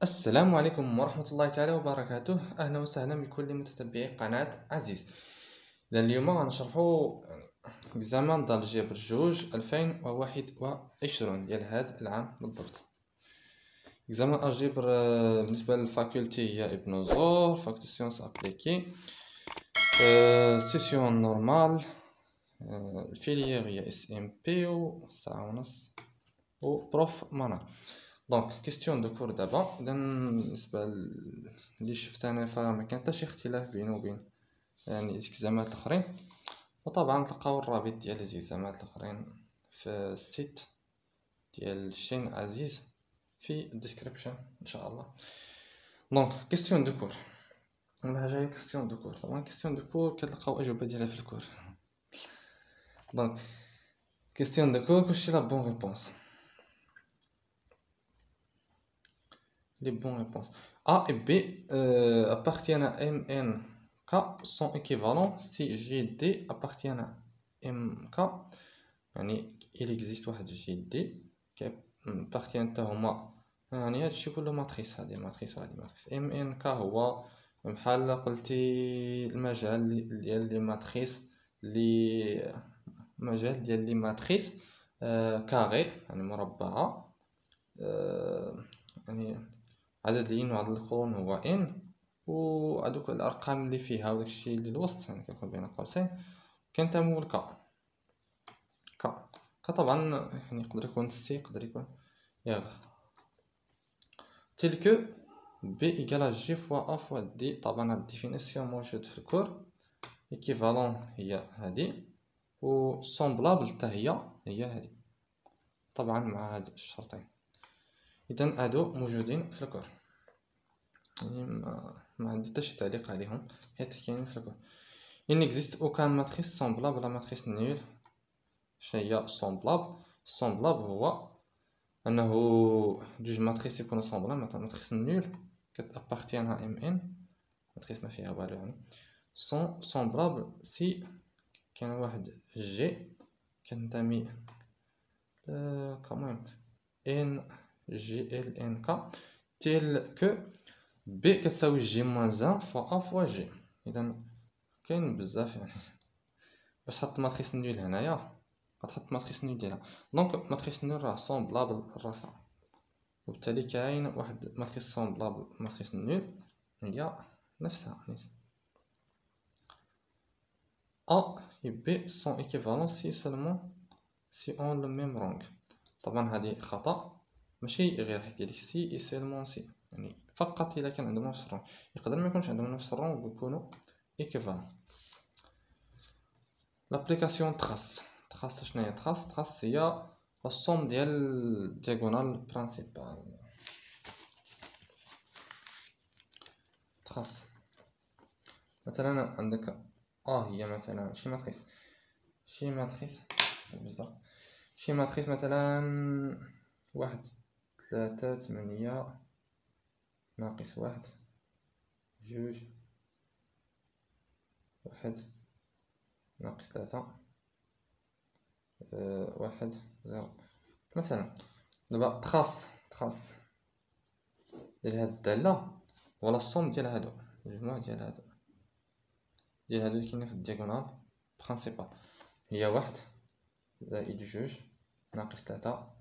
السلام عليكم ورحمة الله تعالى وبركاته. أهلا وسهلا بكل متتبعي قناة عزيز. إذا اليوم غنشرحو إكزامان دار الجبر جوج 2021 ديال هاد العام بالضبط. إكزامان الجبر بالنسبة للفاكولتي هي ابن زور، فاكولتي سيونس أبليكي، سيسيون نورمال، الفيليير هي اس ام بي و ساعة ونص و بروف منار. دونك كيستيون دو كور دابا. اذا بالنسبه اللي شفت انا فما كان حتى شي اختلاف بينه وبين يعني زيكزامات الاخرين، وطبعا تلقاو الرابط ديال الزيكزامات الاخرين في السيت ديال الشين عزيز في الديسكريبشن ان شاء الله. دونك كيستيون دو كور، اول حاجه هي كيستيون دو كور. طبعا كيستيون دو كور كتلقاو اجوبه ديالها في الكور. دونك كيستيون دو كور كلشي لا بون ريبونس. Les bonnes réponses. A et B appartiennent à MN. K sont équivalents si GD appartient à MK. يعني il existe واحد GD qui appartient هما يعني هادشي كله ماتريس، هادي ماتريس وهادي ماتريس. MNK هو بحال قلتي المجال ديال لي ماتريس لي مجال ديال لي ماتريس كاري يعني مربعة، يعني عدد الين وعدد القرون هو ان، وهادوك الارقام اللي فيها وداكشي اللي الوسط يعني كيكون بين قوسين كنتمو لك ك طبعا يعني يقدر يكون سي يقدر يكون يغ تلك بي ايكال جي فوا ا فوا دي. طبعا هاد الديفينيسيون موجود في الكور. ايكيفالون هي هادي و سومبلابل حتى هي هادي، طبعا مع هاد الشرطين. اذا هادو موجودين في الكور، يعني ما عندي حتى شي تعليق عليهم حيت كاينين في الكور. il n'existe aucun matrice semblable à la matrice nulle. شناهي semblable هو انه جوج ماتريس يكونوا سامبلابل. مثلا ماتريس نول كتابارتيان ام ان، ماتريس ما فيها والو يعني سون سامبلابل سي كاين واحد جي كنتمي كمان ان جي ال ان كا تيل كو بي كتساوي جي موان زان فوا ا فوا جي. اذا كاين بزاف يعني باش تحط ماتريس نول هنايا غتحط ماتريس نول ديالها. دونك ماتريس نول راه سومبلابل راسها، وبالتالي كاين واحد ماتريس سومبلابل ماتريس نول هي نفسها. A et B sont équivalents si seulement si on le même rang. طبعا هذه خطأ، ماشي غير حيت ديالك سي اي سيلمون سي، يعني فقط الا كان عندهم نفس الرونغ. يقدر ما يكونش عندهم نفس الرونغ ويكونوا ايكيفالون. لابليكاسيون تراس شنو هي تراس هي لا سوم ديال الدياغونال برينسيبال. تراس مثلا عندك هي مثلا شي ماتريس بزاف، شي ماتريس مثلا واحد 3 8 ناقص واحد جوج واحد ناقص 3 واحد 0 مثلا. دابا تراس ديال هاد الدالة ولا الصوم ديال هادو الجموع ديال هادو اللي كاينين في الدياغونال برينسيبال هي واحد زائد جوج ناقص 3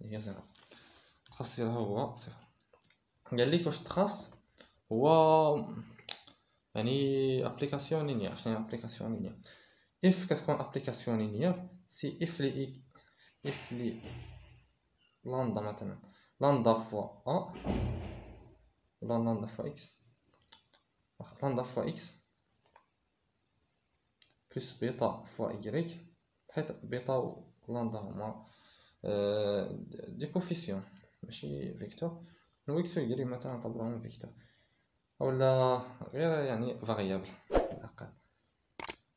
هي 0. تراس ديالها هو 0. قال لك واش تراس هو يعني ابليكاسيون لينيير. شنو هي ابليكاسيون لينيير؟ اف كتكون ابليكاسيون لينيير سي اف لي لاندا مثلا لاندا فوا ا ولا لاندا فوا اكس، لاندا فوا اكس بلس بيتا فوا ايغريك، حيت بيتا و لاندا هما دي كوفيسيون ماشي فيكتور. لو اكس و ايغريك مثلا نعتبروهم فيكتور اولا غير يعني فاريابل بالأقل.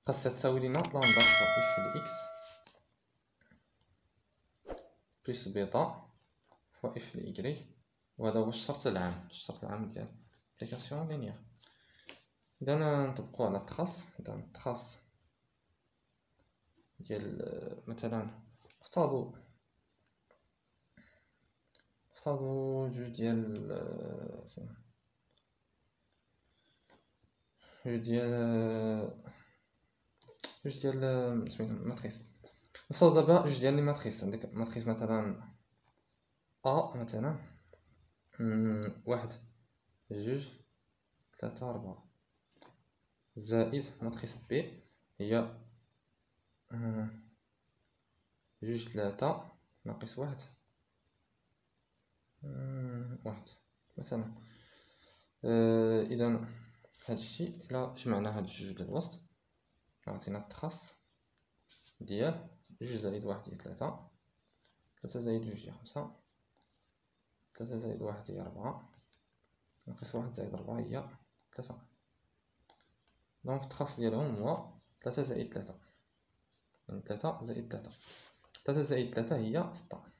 خاصها تساوي لينا لاندا فوا اف لي اكس بلس بيتا فوا اف لي ايغريك، وهذا هو الشرط العام ديال الابليكاسيون لينيير. اذا نطبقو على التراس. اذا التراس ديال مثلا افترضوا نفترضو جوج ديال سميتو ماتريس. نفترض دابا جوج ديال لي ماتريس. عندك ماتريس مثلا مثلا واحد جوج ثلاثة ربعة، زائد ماتريس بي هي جوج ثلاثة ناقص واحد مثلا. اذا هادشي الا جمعنا هاد الجوج ديال الوسط عطينا التخص ديال جوج زائد واحد هي ثلاثة، ثلاثة زائد جوج هي خمسة، ثلاثة زائد واحد هي ربعة، ناقص واحد زائد ربعة هي ثلاثة. دونك التخص ديالهم هو ثلاثة زائد ثلاثة، يعني ثلاثة زائد ثلاثة. ثلاثة زائد ثلاثة هي ستة.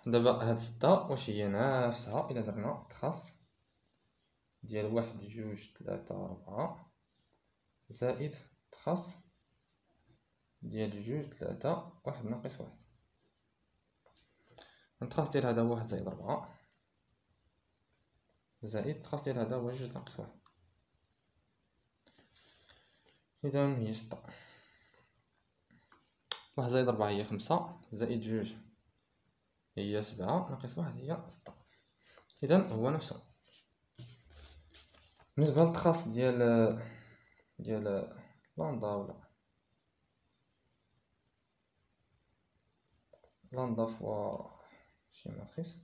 دابا هاد ستة واش هي نفسها إلا درنا تخص ديال واحد جوج ثلاثة ربعة زائد تخص ديال جوج ثلاثة واحد ناقص واحد. التخص ديال هذا هو واحد زائد ربعة زائد التخص ديال هذا هو جوج ناقص واحد، إذا هي ستة. واحد زائد ربعة هي خمسة زائد جوج هي سبعة ناقص واحد هي ستة. إذا هو نفسه. بالنسبة للتخص ديال لندا ولا لندا فوا شي ماتريس،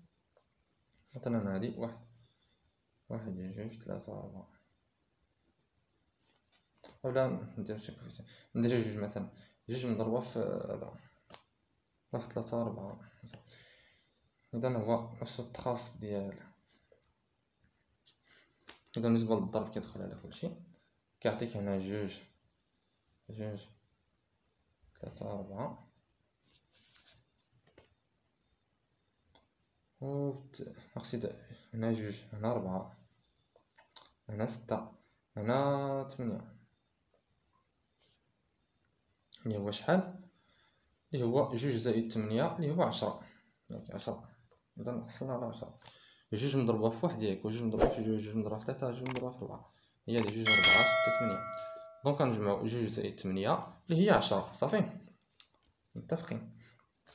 مثلا هادي واحد جوج ثلاثة ربعة، اولا ندير شي كوفيسيون، ندير جوج مثلا، جوج مضروبة في هذا واحد ثلاثة ربعة. إذا هو نفس التخص ديال. إذا بالنسبة للضرب كيدخل على كلشي، كيعطيك هنا جوج ثلاثة ربعة أقصد هنا جوج، هنا ربعة، هنا ستة، هنا تمنية، اللي هو شحال؟ اللي هو جوج زائد تمنية اللي هو عشرة، يعني عشرة. إذا نقسمها على عشرة، جوج مضروبة في واحد ياك، وجوج مضروبة في جوج، جوج مضروبة في ثلاثة، جوج مضروبة في ربعة، هي اللي جوج ربعة ستة تمنية. دونك غنجمعو جوج زائد تمنية اللي هي عشرة. صافي متفقين.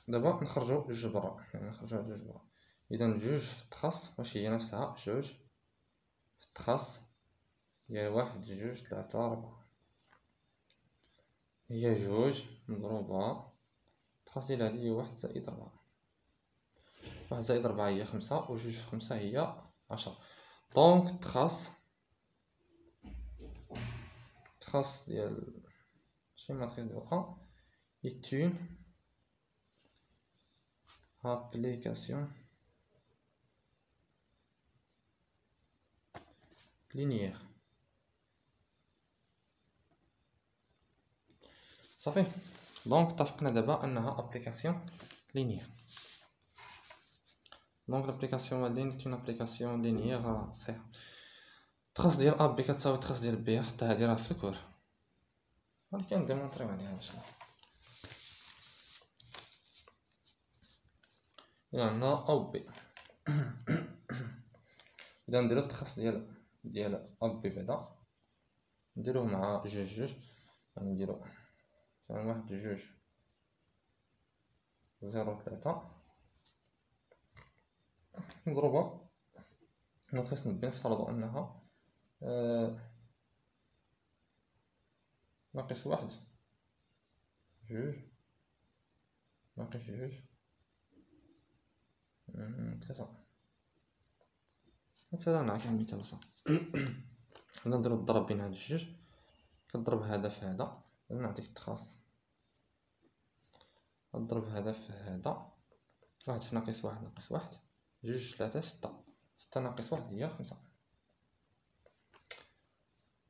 دابا نخرجو جوج برا، يعني نخرجو هاد جوج برا. إذا جوج في التخص واش هي نفسها جوج في التخص ديال واحد جوج ثلاثة ربعة، هي جوج مضروبة التخص ديال هادي هي واحد زائد ربعة. واحد زائد ربعة هي خمسة، وجوج في خمسة هي عشرة. دونك التخص ديال شي ماتريس ديال أخرى est une application linéaire. صافي. دونك اتفقنا دابا انها ابليكاسيون لينيير. دونك لابليكاسيون لين تي ابليكاسيون لينيير صحيحه. التخص ديال ا بي كتساوي التخص ديال بي، حتى هادي راه في الكور، ولكن نديمونطريو عليها باش يعني او بي. اذا نديرو التخص ديال ا بي بعدا نديروه مع جوج، يعني نديرو مثلا واحد جوج زيرو ثلاثة مضروبة ماتريس نبي نفترضو انها ناقص واحد جوج ناقص جوج ثلاثة. مثلا نعطي مثال صح. إلا نديرو الضرب بين هاد الجوج، كنضرب هذا في هذا، نعطيك التخاص، نضرب هذا في هذا، واحد في ناقص واحد ناقص واحد، جوج ثلاثة ستة، ستة ناقص واحد هي خمسة،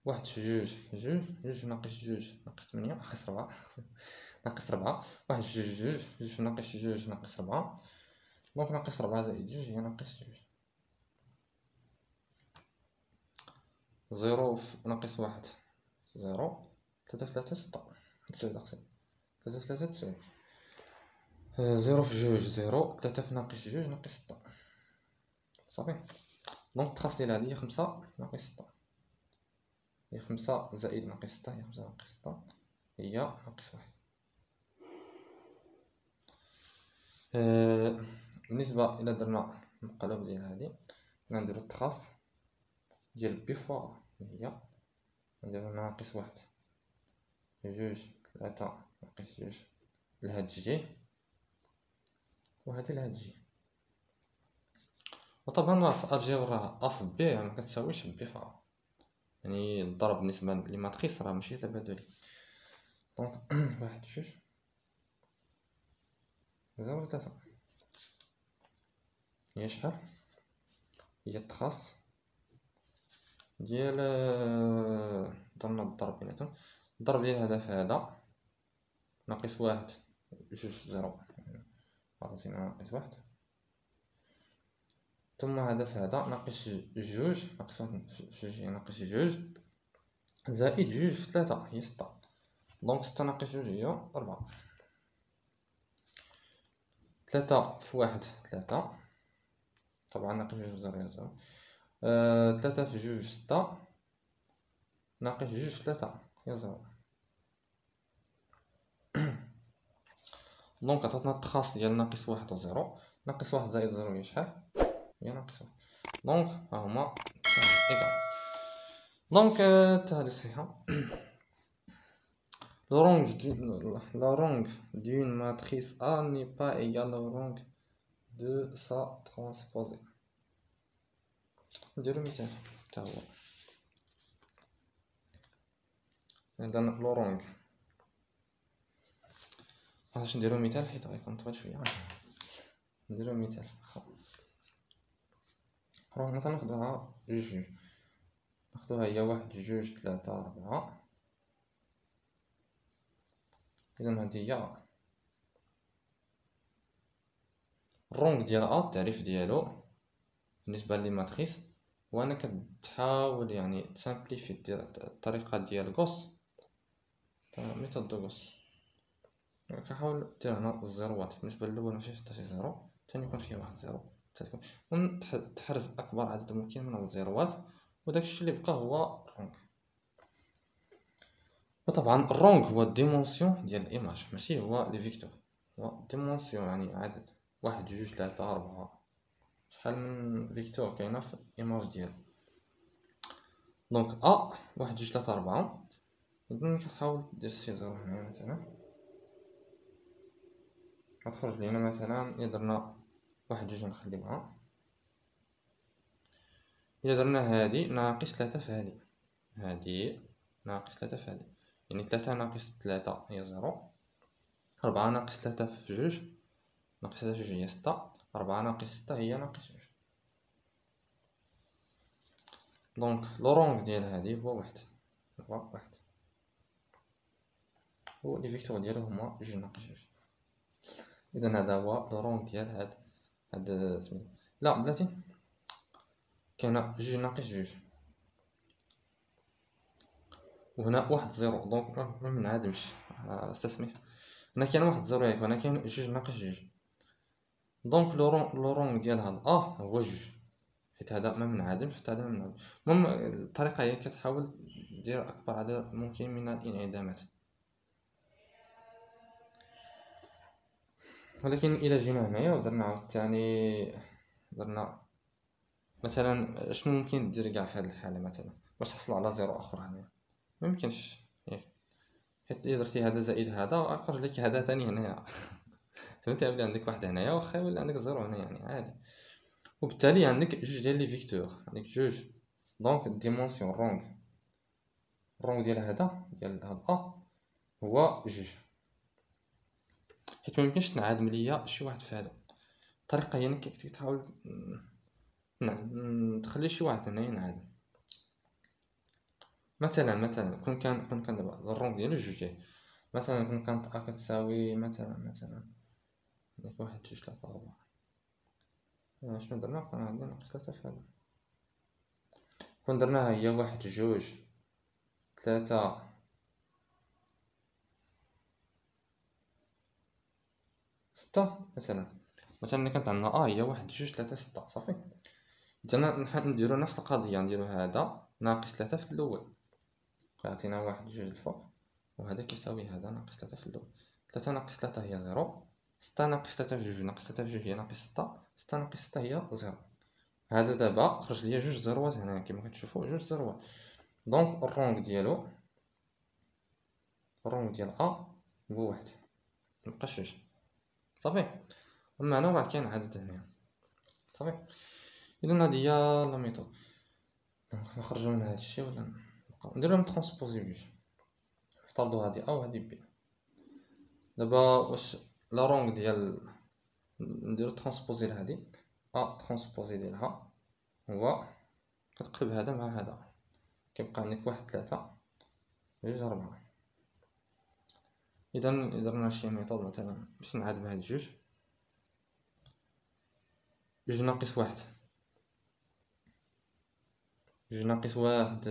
واحد في جوج جوج ناقص جوج ناقص تمنية ناقص ربعة ناقص ربعة، واحد في جوج جوج ناقص جوج ناقص ربعة، دونك ناقص ربعة زائد جوج هي ناقص جوج. زيرو ناقص واحد زيرو، ثلاثة في ثلاثة ستة، تسعود أقسم، ثلاثة في ثلاثة تسعود. 0 في جوج 0، 3 في ناقص جوج ناقص 6 صافي. دونك التراس ديال هادي هي 5 ناقص 6، هي 5 زائد ناقص 6 هي 5 ناقص 6 هي ناقص 1. بالنسبة إلا درنا المقلوب ديال هادي غنديرو التراس ديال بي فوا هي نديرو ناقص 1 جوج 3 ناقص جوج لهاد جي وهادي لهاد جي. وطبعا في الجبر راه في بي ما كتساويش بي فا، يعني الضرب بالنسبة لماتريس راه ماشي تبادلي. دونك واحد جوج زيرو 3 هي شحال؟ هي التراس ديال درنا الضرب بيناتهم، الضرب ديال هذا في هذا ناقص 1 جوج 0 عطينا ناقص 1، ثم هذا في هذا ناقص جوج ناقص 1 جوج هي ناقص جوج زائد جوج في 3 هي 6. دونك 6 ناقص جوج هي 4، 3 في 1 3 طبعا ناقص جوج في 0 هي 0، 3 في جوج 6 ناقص جوج في 3 هي 0. دونك عطاتنا التراس ديال ناقص 1 و 0، ناقص 1 زائد 0 هي شحال؟ هي ناقص 1. دونك ها هما إيكال. دونك حتى هادي صحيحة. Le range d'une matrice A n'est pas égal au range de sa transposée. نديرو مثال حتى هو عندنا لو رونغ، علاش نديرو مثال حيت غيكون طويل شويه. نديرو مثال رونغ مثلا ناخدوها جوج ناخدوها هي 1 2 3 4. اذا هادي هي الرونغ ديال ا. التعريف ديالو بالنسبه لي ماتريس هو انك كتحاول يعني تسامبليفي دير الطريقه ديال غوس، ميثود دو غوس. كنحاول دير هنا الزيروات، بالنسبه للاول ماشي حتى شي زيرو، الثاني يكون فيه واحد زيرو، تحرز اكبر عدد ممكن من الزيروات، وداكشي اللي بقى هو الرونغ. وطبعا الرونغ هو الديمونسيون ديال الايماج ماشي هو لي فيكتور، هو ديمونسيون يعني عدد 1 2 3 4 شحال من فيكتور كاينه في الايماج ديالو. دونك ا 1 2 3 4 اذا كتحاول دير شي زيرو هنا مثلا غتخرج لينا مثلا الا درنا 1 2 نخليوها، الا درنا هادي ناقص 3 في هادي، هادي ناقص 3 في هادي، يعني 3 ناقص 3 هي 0، 4 ناقص 3 في جوج ناقص 3 في جوج هي 6، 4 ناقص 6 هي ناقص جوج. دونك لو رونغ ديال هادي هو واحد، هو واحد، هو لي فيكتور ديالو هما جوج ناقص جوج. اذا هذا هو لو رونغ ديال هاد سميتو لا بلاتي كاينه جوج ناقص جوج وهنا واحد زيرو، دونك ما منعدمش استسمح. هنا كاين واحد زيرو ياك، هنا كاين جوج ناقص جوج، دونك لو رونغ ديال هاد هو جوج، حيت هذا ما منعدمش حتى هذا ما منعدمش. المهم الطريقه هي كتحاول دير اكبر عدد ممكن من الانعدامات. ولكن الى جينا هنايا ودرنا عاوتاني درنا مثلا شنو ممكن دير كاع في هذه الحاله، مثلا باش تحصل على زيرو اخر هنايا ما يمكنش، حيت الا درتي هذا زائد هذا غيخرج لك هذا ثاني هنايا. فهمتي بلي عندك واحد هنايا واخا يولي عندك زيرو هنا يعني عادي، وبالتالي عندك جوج ديال لي فيكتور، عندك جوج. دونك الديمونسيون الرونغ ديال هذا ديال هاد هو جوج، حيت ما يمكنش تنعدم ليا شي واحد في هذا. الطريقه هي انك تحاول تخلي شي واحد هنا ينعدم. مثلا كون كان دابا الرونغ ديالو جوج، مثلا كون كانت كتساوي مثلا عندك 1 2 3 4 شنو درنا؟ كان عندنا ناقص 3 في هذا، كون درناها هي 1 2 3 6 مثلا كانت عندنا هي 1 2 3 6 صافي. إذا نديرو نفس القضية، نديرو هذا ناقص 3 في الأول، عطينا 1 2 الفوق، وهذا كيساوي هذا ناقص 3 في الأول. 3 ناقص 3 هي 0، 6 ناقص 3 في 2 ناقص 3 في 2 هي ناقص 6، 6 ناقص 6 هي 0. هذا دابا خرج ليا جوج زروات هنا كما كتشوفوا، جوج زروات. دونك الرونغ ديالو، الرونغ ديال هو 1، مبقاش جوج صافي. المعنى راه كاين عدد هنا صافي. إذا هادي هي لا ميثود. دونك نخرجو من هادشي ولا نبقاو نديرو ترونسبوزي بجوج، نفترضو هادي وهادي بي. دابا واش لا رونغ ديال نديرو ترونسبوزي لهادي ترونسبوزي ديالها هو كتقلب هذا مع هذا، كيبقى عندك 1 3 2 4. إذا درنا شي ميثود مثلا باش نعاد بهاد جوج ناقص 1، جوج ناقص 1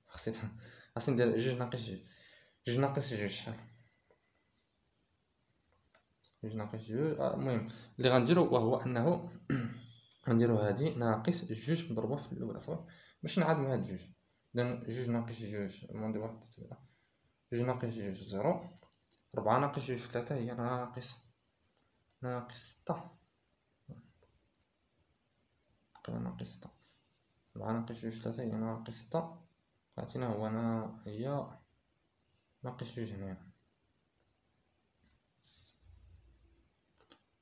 خاصني ندير جوج ناقص جوج، جوج ناقص جوج شحال؟ جوج ناقص جوج. المهم اللي غنديرو وهو انه غنديرو هادي ناقص جوج مضروبه في الاولى صافي باش نعادلو هاد جوج. اذا جوج ناقص جوج موندي واحد تبدا، جوج ناقص جوج زيرو، 4 ناقص جوج في 3 هي ناقص 6 بقينا ناقص 6، 4 ناقص جوج في 3 هي ناقص 6، عطينا هو هي ناقص جوج هنا.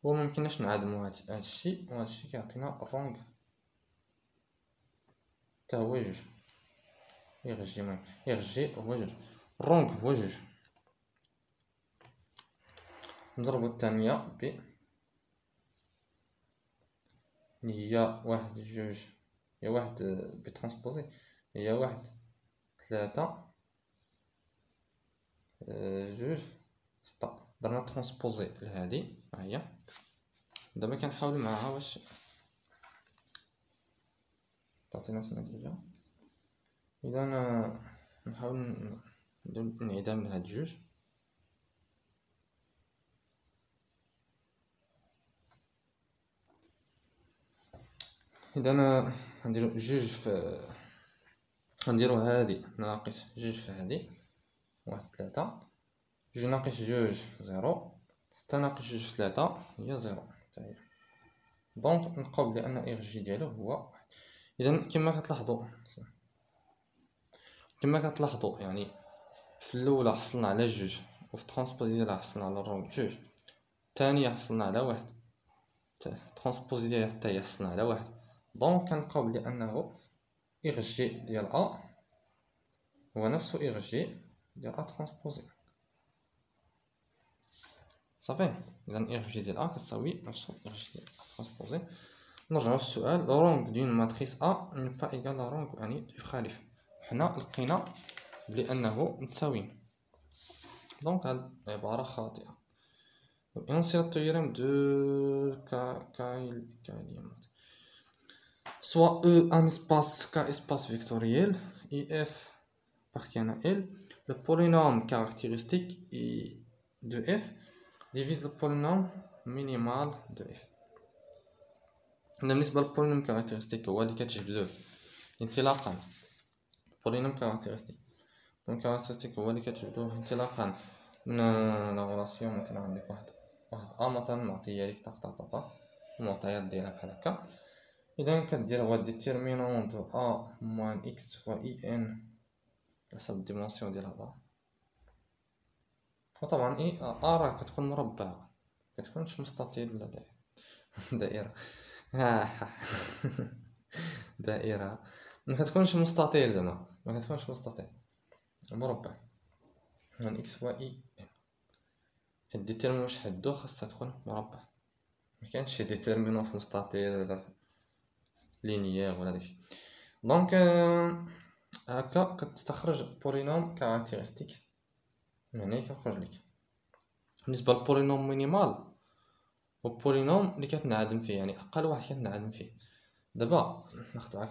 وممكنناش نعدمو هادشي وهادشي كيعطينا الرونغ تا هو جوج، يغجي المهم يغجي هو جوج، الرونغ هو جوج. نضربو الثانية ب هي 1 جوج، هي 1 بترانسبوزي هي 1 3 جوج 6. درنا ترانسبوزي لهادي ها هي. دابا كنحاولو معاها واش تعطينا النتيجة. إذا نحاول ندير انعدام لهاد جوج. إذا غنديرو جوج في غنديرو هادي ناقص جوج في هادي 1 3، جوج ناقص جوج زيرو، 6 ناقص جوج في 3 هي زيرو حتى هي. دونك نلقاو بلي ان اغ جي ديالو هو 1. اذا كما كتلاحظوا يعني في الاولى حصلنا على جوج، وفي الترانسبوزي ديالها حصلنا على الرونغ جوج، الثانيه حصلنا على 1، الترانسبوزي ديالها حتى هي حصلنا على 1. دونك كنلقاو بلي انه اغ جي ديال هو نفسه اغ جي ديال ترانسبوزي صافي. اذا اغ جي ديال كتساوي نفسه اغ جي ديال ترانسبوزي. نرجعو للسؤال، رونغ دون ماتريس ني با ايكال لا رونغ يعني يخالف. حنا لقينا بلي انه متساويين، دونك هاد العباره خاطئه. énoncer le théorème de Cayley-Monte. Soit E un espace K espace vectoriel et F appartient à L, le polynôme caractéristique de F divise le polynôme minimal de F. بالنسبة للبولينوم كاركتيرستيك هو اللي كتجبدوه انطلاقا بولينوم كاركتيرستيك. دونك كاركتيرستيك هو اللي كتجبدوه انطلاقا من لا غولاسيون. مثلا عندك واحد مثلا معطيه ليك طاق المعطيات ديالها بحال هكا. اذا كدير هو ديتيرمينون دو موان اكس فوا اي ان حسب الديمونسيون ديال هذا. وطبعا راه كتكون مربعه، كتكونش مستطيل ولا دائره دائره ما كتكونش مستطيل، زعما ما كتكونش مستطيل، مربع. يعني اكس فوا اي ان حيت ديتيرمينون واش حدو خاصها تكون مربع، ما كاينش شي ديتيرمينون في مستطيل ولا لينيير ولا داكشي. دونك هكا كتستخرج بولينوم كاركتيرستيك يعني كيخرج لك. بالنسبه للبولينوم مينيمال والبولينوم اللي كتنعدم فيه، يعني اقل واحد كتنعدم فيه. دابا ناخذ معاك